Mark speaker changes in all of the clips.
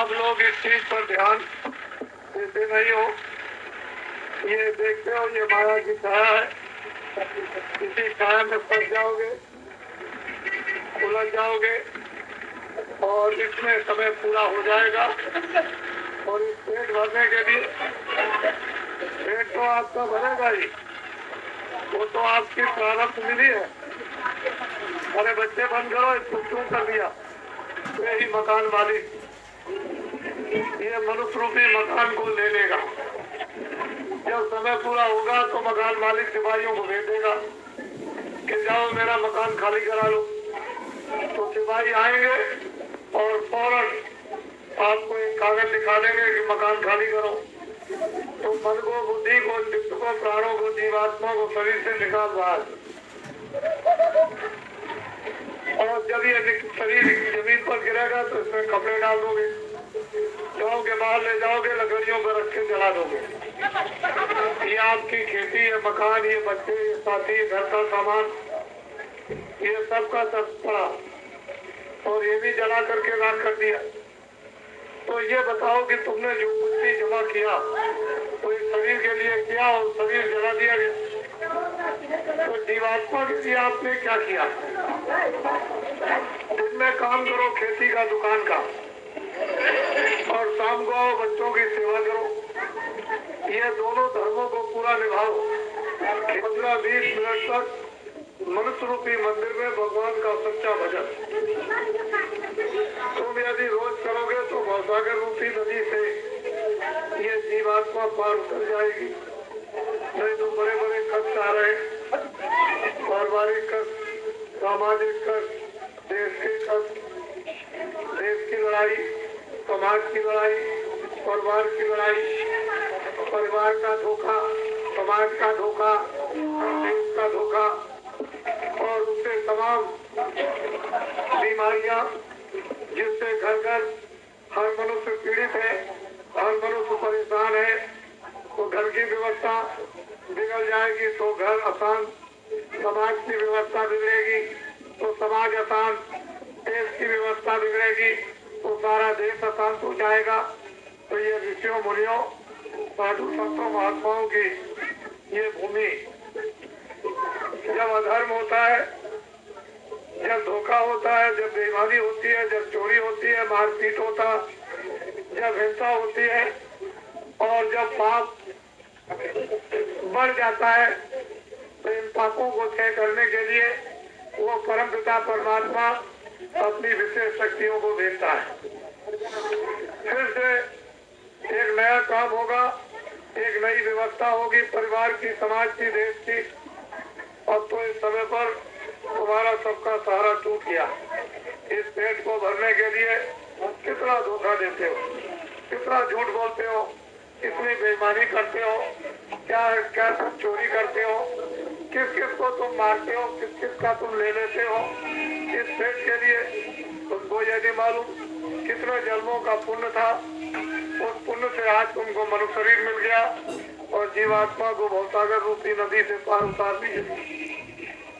Speaker 1: आप लोग इस चीज पर ध्यान देते नहीं हो। ये देखते हो ये माया की छाया है, इसी छाया में फंस जाओगे, उलझ जाओगे और इसमें समय पूरा हो जाएगा। और इस पेट भरने के लिए पेट तो आपका भरेगा ही, वो तो आपकी प्रारब्ध विधि है। अरे बच्चे बंद करो, इसको क्यों कर दिया? यही मकान मालिक ये मनुष्य रूपी मकान को ले लेगा। जब समय पूरा होगा तो मकान मालिक सिपाहियों को भेज देगा कि जाओ मेरा मकान खाली करा लो। तो सिपाही आएंगे और फौरन आपको एक कागज दिखा देंगे कि मकान खाली करो। तो मन को, बुद्धि को, चित्त को, प्राणों को, जीवात्मा को शरीर से निकाल बाहर। और जब ये शरीर जमीन पर गिरेगा तो इसमें कपड़े डाल दोगे, जाओगे बाहर ले जाओगे, लकड़ियों पर रख के जला दोगे। ये आपकी खेती, ये मकान, ये बच्चे, ये साथी, घर का सामान, ये सबका सब पड़ा और ये भी जला करके राख कर दिया। तो ये बताओ कि तुमने जो कुछ भी जमा किया तो इस शरीर के लिए किया और शरीर जला दिया गया। तो जीवात्मा के लिए आपने क्या किया? दिन में काम करो खेती का, दुकान का, और शाम को आओ बच्चों की सेवा करो। ये दोनों धर्मों को पूरा निभाओ। 15-20 मिनट तक मनुष्य रूपी मंदिर में भगवान का सच्चा भजन तुम यदि रोज करोगे तो भवसागर रूपी नदी से ये जीवात्मा पार उतर जाएगी। नहीं तो बड़े बड़े कष्ट आ रहे, पारिवारिक कष्ट, सामाजिक कष्ट, देश के कष्ट, देश की लड़ाई, समाज की लड़ाई, परिवार की लड़ाई, परिवार का धोखा, समाज का धोखा, देश का धोखा और उससे तमाम बीमारियां जिससे घर घर हर मनुष्य पीड़ित है, हर मनुष्य परेशान है। तो घर की व्यवस्था बिगड़ जाएगी तो घर अशांत, समाज की व्यवस्था बिगड़ेगी तो समाज अशांत, देश की व्यवस्था बिगड़ेगी तो सारा देश अशांत हो जाएगा। तो ये ऋषियों मुनियों, साधु संतों, महात्माओं की ये भूमि, जब अधर्म होता है, जब धोखा होता है, जब बेईमानी होती है, जब चोरी होती है, मारपीट होता, जब हिंसा होती है और जब पाप बढ़ जाता है तो इन पापों को तय करने के लिए वो परमपिता परमात्मा अपनी विशेष शक्तियों को भेजता है। फिर से एक नया काम होगा, एक नई व्यवस्था होगी, परिवार की, समाज की, देश की। अब तो इस समय पर तुम्हारा सबका सहारा टूट गया। इस पेट को भरने के लिए कितना धोखा देते हो, कितना झूठ बोलते हो, कितनी बेईमानी करते हो, क्या क्या तुम चोरी करते हो, किस किस को तुम मारते हो, किस किस का तुम ले लेते हो इस पेट के लिए। तुमको ये नहीं मालूम कितने जन्मों का पुण्य था, उस पुण्य से आज तुमको मनुष्य शरीर मिल गया और जीवात्मा को भवसागर रूपी नदी से पार उतार दीजिए।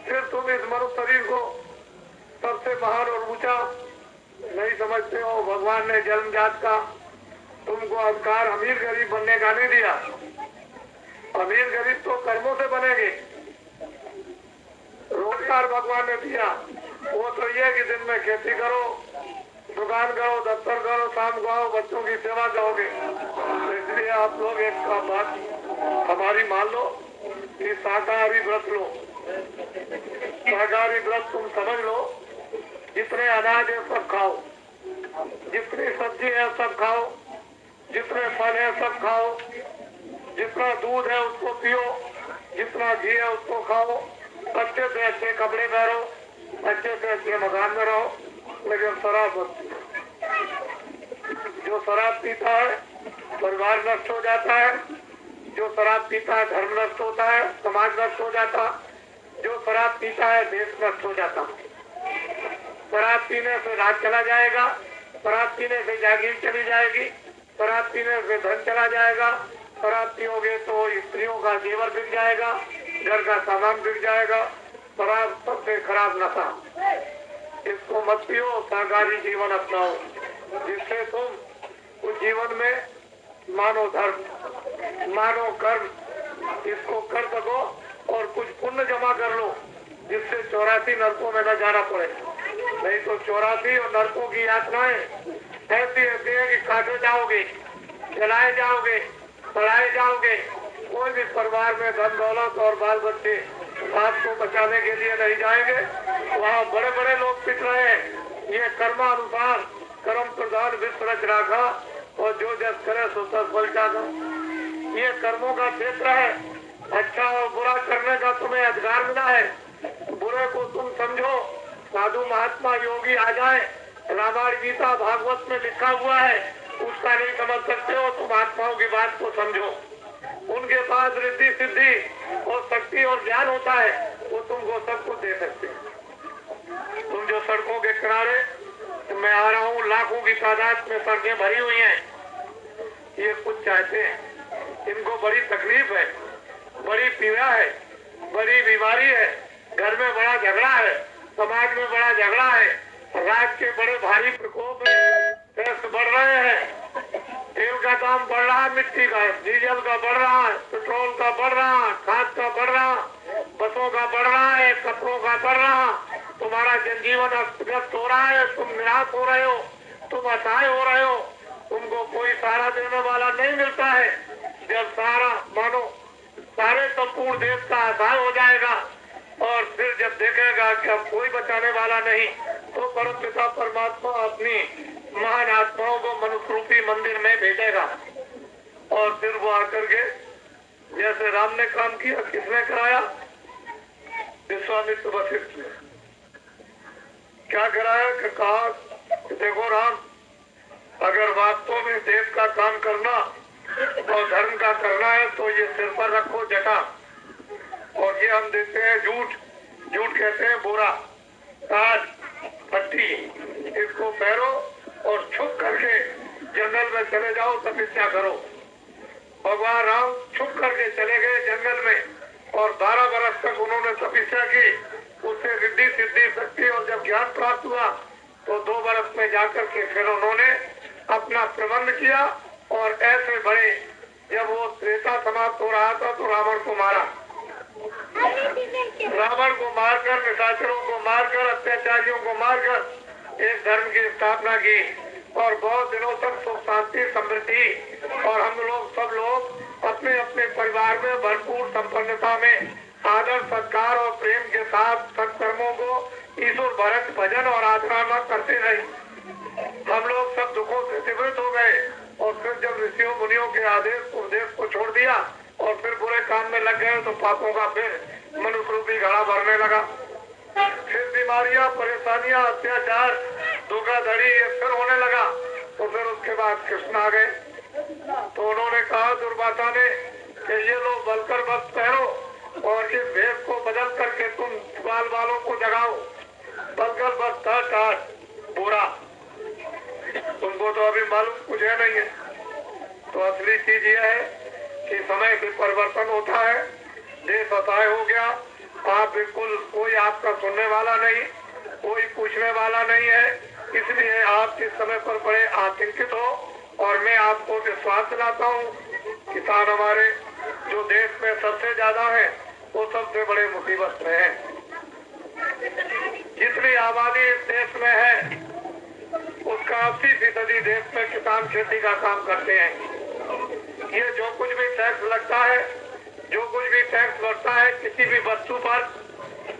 Speaker 1: फिर तुम इस मनुष्य शरीर को सबसे महान और ऊंचा नहीं समझते हो। भगवान ने जन्मजात का तुमको अधिकार अमीर गरीब बनने का नहीं दिया। अमीर गरीब तो कर्मों से बनेंगे। रोजगार भगवान ने दिया वो तो ये कि दिन में खेती करो, दुकान करो, दफ्तर करो, शाम को आओ बच्चों की सेवा करोगे। तो इसलिए आप लोग एक बात हमारी मान लो कि शाकाहारी व्रत लो। शाकाहारी व्रत तुम समझ लो, जितने अनाज है सब खाओ, जितनी सब्जी है सब खाओ, जितने फल है सब खाओ, जितना दूध है उसको पियो, जितना घी है उसको खाओ, अच्छे से अच्छे कपड़े पहनो, अच्छे से अच्छे मकान में रहो, लेकिन शराब मत पियो। जो शराब पीता है परिवार नष्ट हो जाता है, जो शराब पीता है धर्म नष्ट होता है, समाज नष्ट हो जाता, जो शराब पीता है देश नष्ट हो जाता। शराब पीने से राज चला जाएगा, शराब पीने से जागीर चली जाएगी, शराब पीने से धन चला जाएगा, शराब पियोगे तो स्त्रियों का जेवर बिक जाएगा, घर का सामान बिक जाएगा। शराब सबसे खराब नशा, इसको मत पियो, शाकाहारी जीवन अपनाओ, जिससे तुम उस जीवन में मानो धर्म, मानो कर्म, इसको कर सको और कुछ पुण्य जमा कर लो जिससे 84 नरकों में न जाना पड़े। नहीं तो 84 और नरकों की यातनाएं ऐसी ऐसी है कि काटे जाओगे, जलाए जाओगे, सड़ाए जाओगे। कोई भी परिवार में धन दौलत और बाल बच्चे बाप को बचाने के लिए नहीं जाएंगे। वहाँ बड़े बड़े लोग पिट रहे हैं। ये कर्मानुसार कर्म प्रधान विश्व रच राखा और जो जस करे सो तस फल चाखा। ये कर्मों का क्षेत्र है। अच्छा और बुरा करने का तुम्हें अधिकार मिला है। बुरे को तुम समझो, साधु महात्मा योगी आ जाए, रामायण गीता भागवत में लिखा हुआ है, उसका नहीं समझ सकते हो। तुम आत्माओं की बात को समझो। उनके पास रिद्धि सिद्धि और शक्ति और ज्ञान होता है, वो तुमको सब कुछ दे सकते हैं। तुम जो सड़कों के किनारे, मैं आ रहा हूँ, लाखों की तादाद में सड़कें भरी हुई हैं, ये कुछ चाहते हैं। इनको बड़ी तकलीफ है, बड़ी पीड़ा है, बड़ी बीमारी है, घर में बड़ा झगड़ा है, समाज में बड़ा झगड़ा है, राज के बड़े भारी प्रकोप है, टैक्स बढ़ रहे हैं, तेल का दाम बढ़ रहा है, मिट्टी का, डीजल का बढ़ रहा है, पेट्रोल का बढ़ रहा है, खाद का बढ़ रहा, बसों का बढ़ रहा है, कपड़ों का बढ़ रहा। तुम्हारा जनजीवन अस्त-व्यस्त हो रहा है, तुम निराश हो रहे हो, तुम असहाय हो रहे हो, तुमको कोई सहारा देने वाला नहीं मिलता है। जब सारा मानो सारे संपूर्ण देश का असहाय हो जाएगा और फिर जब देखेगा कि अब कोई बचाने वाला नहीं, तो परम पिता परमात्मा अपनी महान आत्माओं को मनुष्य रूपी मंदिर में भेजेगा और फिर वो आकर के जैसे राम ने काम किया, किसने कराया? विश्वामित्र वशिष्ठ ने क्या कराया कि कहा कि देखो राम, अगर वास्तव में देश का काम करना और धर्म का करना है तो ये सिर पर रखो जटा, और ये हम देते हैं झूठ, झूठ कहते हैं बोरा, ताज, पट्टी, इसको पहनो और छुप करके जंगल में चले जाओ, तपस्या करो। भगवान राम छुप करके चले गए जंगल में और 12 वर्ष तक उन्होंने तपस्या की। उससे रिद्धि सिद्धि शक्ति और जब ज्ञान प्राप्त हुआ तो 2 वर्ष में जाकर के फिर उन्होंने अपना प्रबंध किया और ऐसे बड़े, जब वो त्रेता समाप्त हो रहा था तो रावण को मारा, रावण को मारकर, निशाचरों को मारकर, अत्याचारियों को मारकर एक धर्म की स्थापना की और बहुत दिनों तक सुख शांति समृद्धि और हम लोग सब लोग अपने अपने परिवार में भरपूर संपन्नता में आदर सत्कार और प्रेम के साथ सत्कर्मों को ईश्वर भक्त भजन और आराधना करते रहे। हम लोग सब दुखों से निवृत्त हो गए और फिर जब ऋषियों मुनियों के आदेश उपदेश को छोड़ दिया और फिर बुरे काम में लग गए तो पापों का फिर मनुष्य रूपी घड़ा भरने लगा। फिर बीमारियां, परेशानियां, अत्याचार, धोखाधड़ी ये फिर होने लगा। तो फिर उसके बाद कृष्ण आ गए तो उन्होंने कहा दुर्वासा ने कि ये लो बलकर वस्त्र पहनो और इस भेष को बदल करके तुम बाल बालों को जगाओ। बलकर वस्त्र टाट बुरा, तुमको तो अभी मालूम कुछ है नहीं है। तो असली चीज ये है कि समय से परिवर्तन होता है, देश असहाय हो गया, आप बिल्कुल कोई आपका सुनने वाला नहीं, कोई पूछने वाला नहीं है, इसलिए आप इस समय पर बड़े आतंकित हो। और मैं आपको विश्वास दिलाता हूँ, किसान हमारे जो देश में सबसे ज्यादा है वो सबसे बड़े मुसीबत में है। जितनी आबादी इस देश में है उसका 80% देश में किसान खेती का काम करते हैं। ये जो कुछ भी टैक्स लगता है, जो कुछ भी टैक्स बढ़ता है किसी भी वस्तु पर,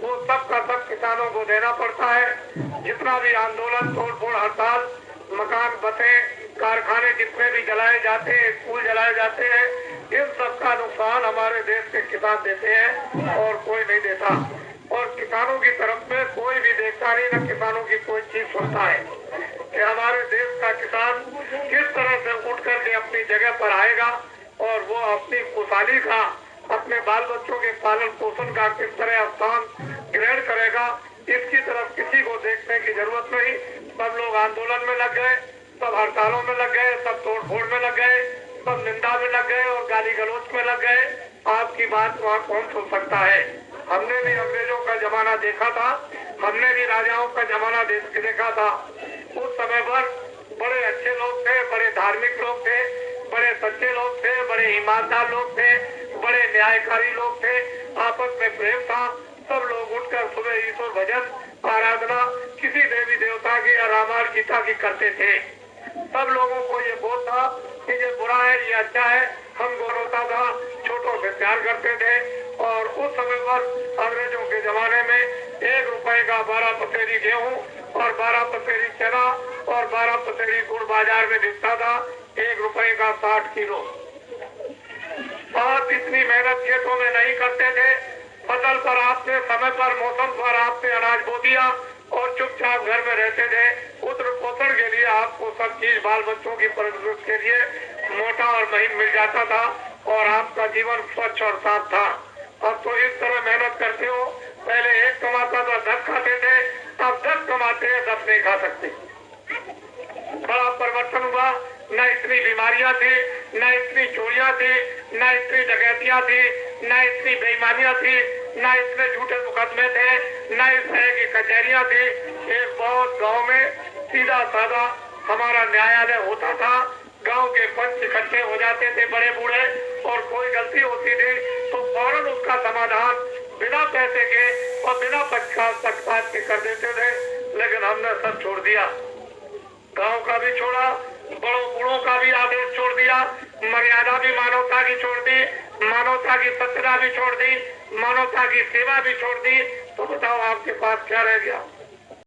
Speaker 1: वो सब का सब किसानों को देना पड़ता है। जितना भी आंदोलन, तोड़फोड़, हड़ताल, मकान, बसें, कारखाने जितने भी जलाए जाते हैं, स्कूल जलाए जाते हैं, इन सब का नुकसान हमारे देश के किसान देते हैं और कोई नहीं देता। और किसानों की तरफ में कोई भी देखता नहीं, न किसानों की कोई चीज सुनता है कि हमारे देश का किसान किस तरह से उठ करके अपनी जगह पर आएगा और वो अपनी खुशहाली का, अपने बाल बच्चों के पालन पोषण का किस तरह स्थान ग्रहण करेगा। इसकी तरफ किसी को देखने की जरूरत नहीं। सब लोग आंदोलन में लग गए, सब हड़तालों में लग गए, सब तोड़फोड़ में लग गए, सब निंदा में लग गए और गाली गलौज में लग गए। आपकी बात वहाँ कौन सुन सकता है? हमने भी अंग्रेजों का जमाना देखा था, हमने भी राजाओं का जमाना देखा था। उस समय पर बड़े अच्छे लोग थे, बड़े धार्मिक अच्छे लोग थे, बड़े ईमानदार लोग थे, बड़े न्यायकारी लोग थे, आपस में प्रेम था। सब लोग उठकर सुबह ईश्वर भजन आराधना किसी देवी देवता की या रामायण गीता की करते थे। सब लोगों को ये बोध था कि ये बुरा है, ये अच्छा है। हम गौरवता था, छोटों से प्यार करते थे। और उस समय पर अंग्रेजों के जमाने में 1 रुपए का 12 पसेरी गेहूं और 12 पसेरी चना और 12 पसेरी गुड़ बाजार में बिकता था। 1 रुपए का 60 किलो। और इतनी मेहनत खेतों में नहीं करते थे। फसल पर आपने समय पर मौसम पर आपने अनाज बो दिया और चुपचाप घर में रहते थे। पुत्र पोषण के लिए आपको सब चीज बाल बच्चों की परवरिश के लिए मोटा और महीन मिल जाता था और आपका जीवन स्वच्छ और साफ था। अब तो इस तरह मेहनत करते हो, पहले 1 कमाता तो 10 खाते थे, अब 10 कमाते हैं 10 नहीं खा सकते। बड़ा परिवर्तन हुआ। न इतनी बीमारियां थी, न इतनी चोरियां थी, न इतनी डकैतियां थी, न इतनी बेईमानियां थी, न इतने झूठे मुकदमे थे, न इस तरह की कचहरियां थी। एक बहुत गांव में सीधा साधा हमारा न्यायालय होता था। गांव के पंच इकट्ठे हो जाते थे, बड़े बूढ़े, और कोई गलती होती थी तो फौरन उसका समाधान बिना पैसे के और बिना पक्षपात के कर देते थे। लेकिन हमने सब छोड़ दिया, गांव का भी छोड़ा, बड़ों बूढ़ों का भी आदेश छोड़ दिया, मर्यादा भी मानवता की छोड़ दी, मानवता की सत्यता भी छोड़ दी, मानवता की सेवा भी छोड़ दी। तो बताओ आपके पास क्या रह गया?